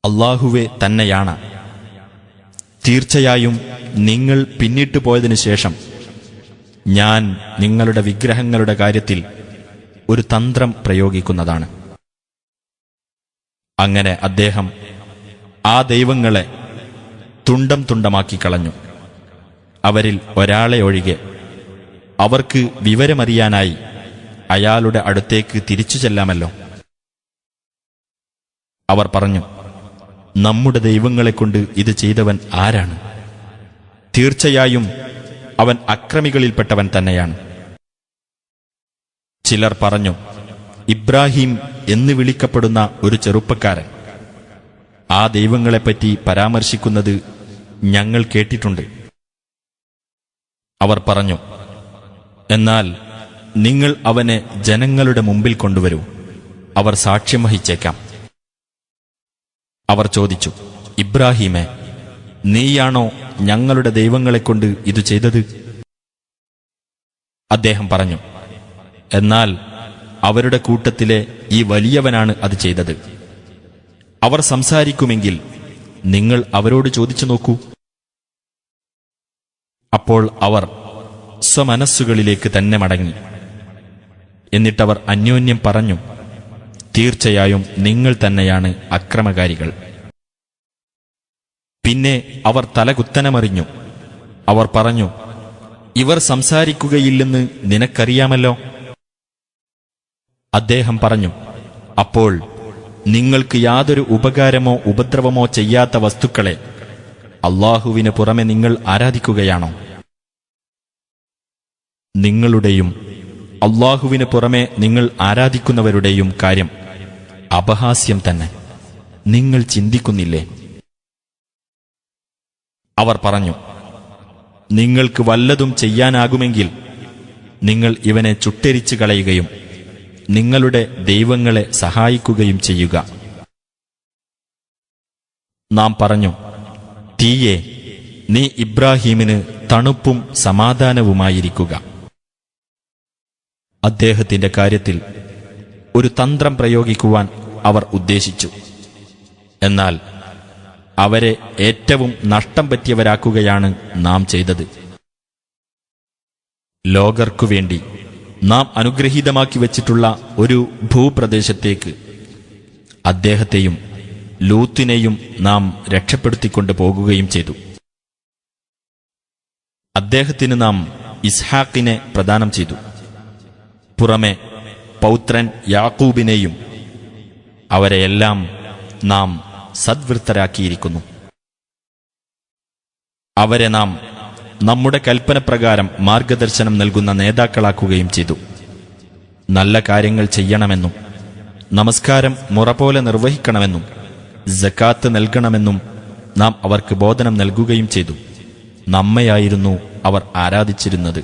അല്ലാഹുവേ തന്നെയാണ്. തീർച്ചയായും നിങ്ങൾ പിന്നിട്ടു പോയതിനു ശേഷം ഞാൻ നിങ്ങളുടെ വിഗ്രഹങ്ങളുടെ കാര്യത്തിൽ ഒരു തന്ത്രം പ്രയോഗിക്കുന്നതാണ്. അങ്ങനെ അദ്ദേഹം ആ ദൈവങ്ങളെ തുണ്ടം തുണ്ടമാക്കി കളഞ്ഞു. അവരിൽ ഒരാളെ ഒഴികെ അവർക്ക് വിവരമറിയാനായി അയാളുടെ അടുത്തേക്ക് തിരിച്ചു ചെല്ലാമല്ലോ. അവർ പറഞ്ഞു, നമ്മുടെ ദൈവങ്ങളെക്കൊണ്ട് ഇത് ചെയ്തവൻ ആരാണ്? തീർച്ചയായും അവൻ അക്രമികളിൽപ്പെട്ടവൻ തന്നെയാണ്. ചിലർ പറഞ്ഞു, ഇബ്രാഹിം എന്ന് വിളിക്കപ്പെടുന്ന ഒരു ചെറുപ്പക്കാരൻ ആ ദൈവങ്ങളെപ്പറ്റി പരാമർശിക്കുന്നത് ഞങ്ങൾ കേട്ടിട്ടുണ്ട്. അവർ പറഞ്ഞു, എന്നാൽ നിങ്ങൾ അവനെ ജനങ്ങളുടെ മുമ്പിൽ കൊണ്ടുവരൂ, അവർ സാക്ഷ്യം വഹിച്ചേക്കാം. അവർ ചോദിച്ചു, ഇബ്രാഹീമേ, നീയാണോ ഞങ്ങളുടെ ദൈവങ്ങളെക്കൊണ്ട് ഇത് ചെയ്തത്? അദ്ദേഹം പറഞ്ഞു, എന്നാൽ അവരുടെ കൂട്ടത്തിലെ ഈ വലിയവനാണ് അത് ചെയ്തത്. അവർ സംസാരിക്കുമെങ്കിൽ നിങ്ങൾ അവരോട് ചോദിച്ചു നോക്കൂ. അപ്പോൾ അവർ സ്വമനസ്സുകളിലേക്ക് തന്നെ മടങ്ങി. എന്നിട്ടവർ അന്യോന്യം പറഞ്ഞു, തീർച്ചയായും നിങ്ങൾ തന്നെയാണ് അക്രമകാരികൾ. പിന്നെ അവർ തലകുത്തനമറിഞ്ഞു. അവർ പറഞ്ഞു, ഇവർ സംസാരിക്കുകയില്ലെന്ന് നിനക്കറിയാമല്ലോ. അദ്ദേഹം പറഞ്ഞു, അപ്പോൾ നിങ്ങൾക്ക് യാതൊരു ഉപകാരമോ ഉപദ്രവമോ ചെയ്യാത്ത വസ്തുക്കളെ അല്ലാഹുവിന് പുറമെ നിങ്ങൾ ആരാധിക്കുകയാണോ? നിങ്ങളുടെയും അല്ലാഹുവിന് പുറമെ നിങ്ങൾ ആരാധിക്കുന്നവരുടെയും കാര്യം അപഹാസ്യം തന്നെ. നിങ്ങൾ ചിന്തിക്കുന്നില്ലേ? അവർ പറഞ്ഞു, നിങ്ങൾക്ക് വല്ലതും ചെയ്യാനാകുമെങ്കിൽ നിങ്ങൾ ഇവനെ ചുട്ടെരിച്ചു കളയുകയും നിങ്ങളുടെ ദൈവങ്ങളെ സഹായിക്കുകയും ചെയ്യുക. നാം പറഞ്ഞു, തീയേ, നീ ഇബ്രാഹീമിന് തണുപ്പും സമാധാനവുമായിരിക്കുക. അദ്ദേഹത്തിന്റെ കാര്യത്തിൽ ഒരു തന്ത്രം പ്രയോഗിക്കുവാൻ അവർ ഉദ്ദേശിച്ചു. എന്നാൽ അവരെ ഏറ്റവും നഷ്ടം പറ്റിയവരാക്കുകയാണ് നാം ചെയ്തത്. ലോകർക്കുവേണ്ടി നാം അനുഗ്രഹീതമാക്കി വച്ചിട്ടുള്ള ഒരു ഭൂപ്രദേശത്തേക്ക് അദ്ദേഹത്തെയും ലൂത്തിനെയും നാം രക്ഷപ്പെടുത്തിക്കൊണ്ട് പോകുകയും ചെയ്തു. അദ്ദേഹത്തിന് നാം ഇസ്ഹാക്കിനെ പ്രദാനം ചെയ്തു. പുറമെ പൗത്രൻ യാക്കൂബിനെയും. അവരെയെല്ലാം നാം സദ്വൃത്തരാക്കിയിരിക്കുന്നു. അവരെ നാം നമ്മുടെ കൽപ്പനപ്രകാരം മാർഗദർശനം നൽകുന്ന നേതാക്കളാക്കുകയും ചെയ്തു. നല്ല കാര്യങ്ങൾ ചെയ്യണമെന്നും നമസ്കാരം മുറപോലെ നിർവഹിക്കണമെന്നും സക്കാത്ത് നൽകണമെന്നും നാം അവർക്ക് ബോധനം നൽകുകയും ചെയ്തു. നമ്മയായിരുന്നു അവർ ആരാധിച്ചിരുന്നത്.